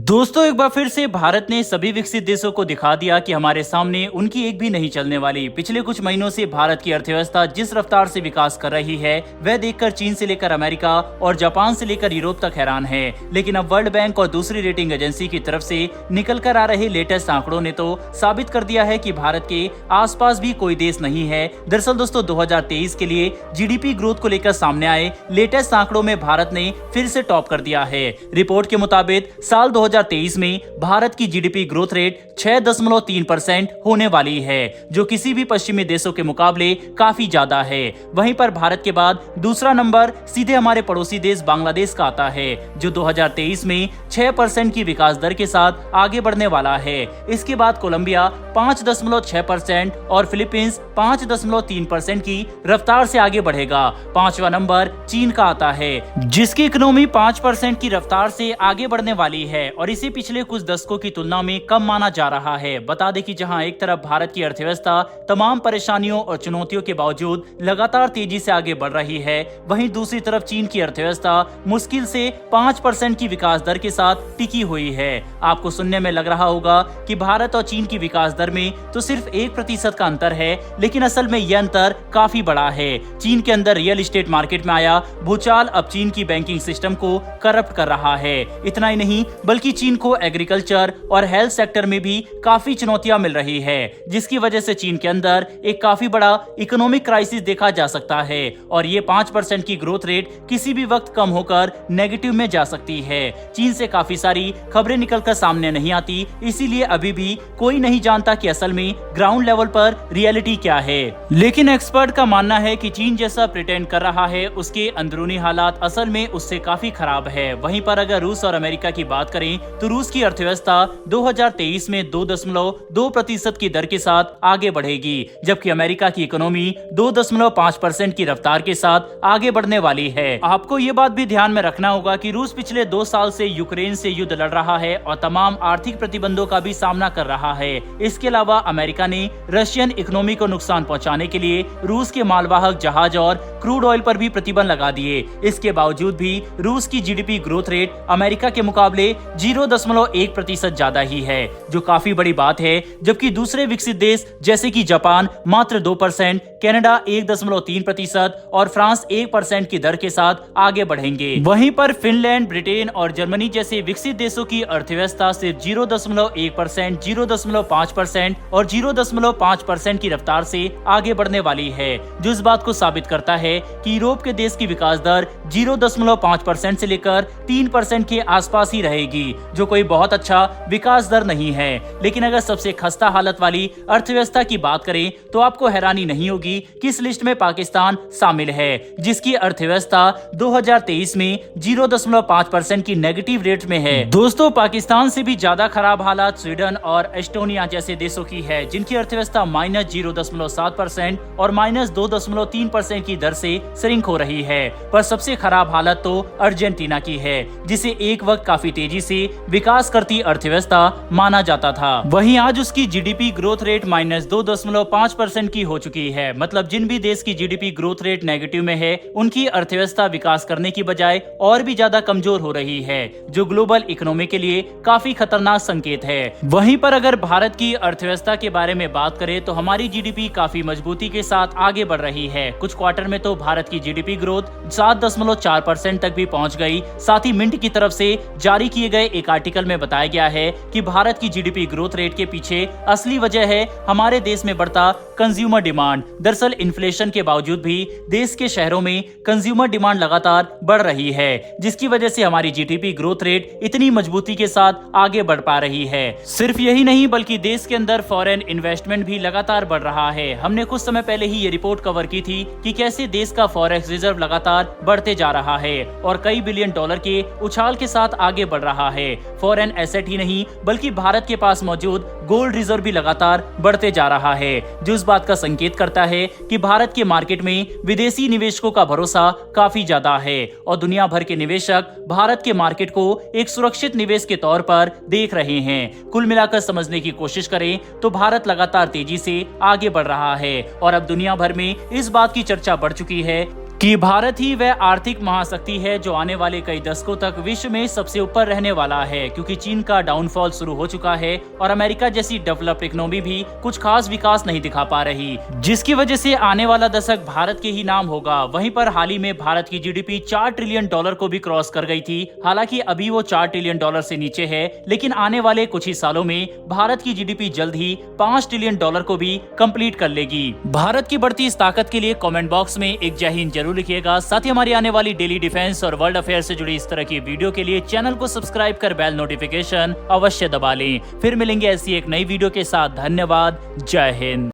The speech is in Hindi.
दोस्तों एक बार फिर से भारत ने सभी विकसित देशों को दिखा दिया कि हमारे सामने उनकी एक भी नहीं चलने वाली। पिछले कुछ महीनों से भारत की अर्थव्यवस्था जिस रफ्तार से विकास कर रही है वह देखकर चीन से लेकर अमेरिका और जापान से लेकर यूरोप तक हैरान है। लेकिन अब वर्ल्ड बैंक और दूसरी रेटिंग एजेंसी की तरफ से निकल कर आ रहे लेटेस्ट आंकड़ों ने तो साबित कर दिया है कि भारत के आसपास भी कोई देश नहीं है। दरअसल दोस्तों 2023 के लिए जीडीपी ग्रोथ को लेकर सामने आए लेटेस्ट आंकड़ों में भारत ने फिर से टॉप कर दिया है। रिपोर्ट के मुताबिक साल 2023 में भारत की जीडीपी ग्रोथ रेट 6.3% होने वाली है, जो किसी भी पश्चिमी देशों के मुकाबले काफी ज्यादा है। वहीं पर भारत के बाद दूसरा नंबर सीधे हमारे पड़ोसी देश बांग्लादेश का आता है, जो 2023 में 6% की विकास दर के साथ आगे बढ़ने वाला है। इसके बाद कोलंबिया 5.6% और फिलीपींस 5.3% की रफ्तार से आगे बढ़ेगा। पांचवा नंबर चीन का आता है, जिसकी इकोनॉमी 5% की रफ्तार से आगे बढ़ने वाली है और इसे पिछले कुछ दशकों की तुलना में कम माना जा रहा है। बता दें कि जहां एक तरफ भारत की अर्थव्यवस्था तमाम परेशानियों और चुनौतियों के बावजूद लगातार तेजी से आगे बढ़ रही है, वहीं दूसरी तरफ चीन की अर्थव्यवस्था मुश्किल से 5% की विकास दर के साथ टिकी हुई है। आपको सुनने में लग रहा होगा कि भारत और चीन की विकास दर में तो सिर्फ 1% का अंतर है, लेकिन असल में यह अंतर काफी बड़ा है। चीन के अंदर रियल एस्टेट मार्केट में आया भूचाल अब चीन की बैंकिंग सिस्टम को करप्ट कर रहा है। इतना ही नहीं बल्कि चीन को एग्रीकल्चर और हेल्थ सेक्टर में भी काफी चुनौतियां मिल रही है, जिसकी वजह से चीन के अंदर एक काफी बड़ा इकोनॉमिक क्राइसिस देखा जा सकता है और ये 5% की ग्रोथ रेट किसी भी वक्त कम होकर नेगेटिव में जा सकती है। चीन से काफी सारी खबरें निकलकर सामने नहीं आती, इसीलिए अभी भी कोई नहीं जानता कि असल में ग्राउंड लेवल पर रियलिटी क्या है। लेकिन एक्सपर्ट का मानना है कि चीन जैसा प्रिटेंड कर रहा है उसके अंदरूनी हालात असल में उससे काफी खराब है। वहीं पर अगर रूस और अमेरिका की बात करें तो रूस की अर्थव्यवस्था 2023 में 2.2% की दर के साथ आगे बढ़ेगी, जबकि अमेरिका की इकोनॉमी 2.5% की रफ्तार के साथ आगे बढ़ने वाली है। आपको ये बात भी ध्यान में रखना होगा कि रूस पिछले 2 साल से यूक्रेन से युद्ध लड़ रहा है और तमाम आर्थिक प्रतिबंधों का भी सामना कर रहा है। इसके अलावा अमेरिका ने रशियन इकोनॉमी को नुकसान पहुंचाने के लिए रूस के मालवाहक जहाज और क्रूड ऑयल पर भी प्रतिबंध लगा दिए। इसके बावजूद भी रूस की जीडीपी ग्रोथ रेट अमेरिका के मुकाबले 0.1% ज्यादा ही है, जो काफी बड़ी बात है। जबकि दूसरे विकसित देश जैसे कि जापान मात्र 2%, कनाडा 1.3% और फ्रांस 1% की दर के साथ आगे बढ़ेंगे। वहीं पर फिनलैंड, ब्रिटेन और जर्मनी जैसे विकसित देशों की अर्थव्यवस्था सिर्फ 0.1%, 0.5% और 0.5% की रफ्तार से आगे बढ़ने वाली है, जो इस बात को साबित करता है कि यूरोप के देश की विकास दर 0.5% से लेकर 3% के आसपास ही रहेगी, जो कोई बहुत अच्छा विकास दर नहीं है। लेकिन अगर सबसे खस्ता हालत वाली अर्थव्यवस्था की बात करें तो आपको हैरानी नहीं होगी कि इस लिस्ट में पाकिस्तान शामिल है, जिसकी अर्थव्यवस्था 2023 में 0.5% की नेगेटिव रेट में है। दोस्तों पाकिस्तान से भी ज्यादा खराब हालात स्वीडन और एस्टोनिया जैसे देशों की है, जिनकी अर्थव्यवस्था -0.7% और -2.3% की दर से श्रिंक हो रही है। पर सबसे खराब हालत तो अर्जेंटीना की है, जिसे एक वक्त काफी तेजी से विकास करती अर्थव्यवस्था माना जाता था। वहीं आज उसकी जीडीपी ग्रोथ रेट -2.5% की हो चुकी है। मतलब जिन भी देश की जीडीपी ग्रोथ रेट नेगेटिव में है, उनकी अर्थव्यवस्था विकास करने की बजाय और भी ज्यादा कमजोर हो रही है, जो ग्लोबल इकोनॉमी के लिए काफी खतरनाक संकेत है। वहीं पर अगर भारत की अर्थव्यवस्था के बारे में बात करें तो हमारी जीडीपी काफी मजबूती के साथ आगे बढ़ रही है। कुछ क्वार्टर में तो भारत की जीडीपी ग्रोथ 7.4% तक भी पहुंच गई। साथ ही मिंट की तरफ से जारी किए गए एक आर्टिकल में बताया गया है कि भारत की जीडीपी ग्रोथ रेट के पीछे असली वजह है हमारे देश में बढ़ता कंज्यूमर डिमांड। दरअसल इन्फ्लेशन के बावजूद भी देश के शहरों में कंज्यूमर डिमांड लगातार बढ़ रही है, जिसकी वजह से हमारी जीडीपी ग्रोथ रेट इतनी मजबूती के साथ आगे बढ़ पा रही है। सिर्फ यही नहीं बल्कि देश के अंदर फॉरेन इन्वेस्टमेंट भी लगातार बढ़ रहा है। हमने कुछ समय पहले ही ये रिपोर्ट कवर की थी कि कैसे देश का फॉरेक्स रिजर्व लगातार बढ़ते जा रहा है और कई बिलियन डॉलर के उछाल के साथ आगे बढ़ रहा है। फॉरेन एसेट ही नहीं बल्कि भारत के पास मौजूद गोल्ड रिजर्व भी लगातार बढ़ते जा रहा है, जो इस बात का संकेत करता है कि भारत के मार्केट में विदेशी निवेशकों का भरोसा काफी ज्यादा है और दुनिया भर के निवेशक भारत के मार्केट को एक सुरक्षित निवेश के तौर पर देख रहे हैं। कुल मिलाकर समझने की कोशिश करें तो भारत लगातार तेजी से आगे बढ़ रहा है और अब दुनिया भर में इस बात की चर्चा बढ़ चुकी है कि भारत ही वह आर्थिक महाशक्ति है जो आने वाले कई दशकों तक विश्व में सबसे ऊपर रहने वाला है, क्योंकि चीन का डाउनफॉल शुरू हो चुका है और अमेरिका जैसी डेवलप्ड इकोनॉमी भी कुछ खास विकास नहीं दिखा पा रही, जिसकी वजह से आने वाला दशक भारत के ही नाम होगा। वहीं पर हाल ही में भारत की जीडीपी $4 ट्रिलियन को भी क्रॉस कर गई थी। हालांकि अभी वो $4 ट्रिलियन से नीचे है, लेकिन आने वाले कुछ ही सालों में भारत की जीडीपी जल्द ही $5 ट्रिलियन को भी कंप्लीट कर लेगी। भारत की बढ़ती इस ताकत के लिए कमेंट बॉक्स में एक जय हिंद जरूर लिखिएगा। साथ ही हमारी आने वाली डेली डिफेंस और वर्ल्ड अफेयर से जुड़ी इस तरह की वीडियो के लिए चैनल को सब्सक्राइब कर बेल नोटिफिकेशन अवश्य दबा लें। फिर मिलेंगे ऐसी एक नई वीडियो के साथ। धन्यवाद। जय हिंद।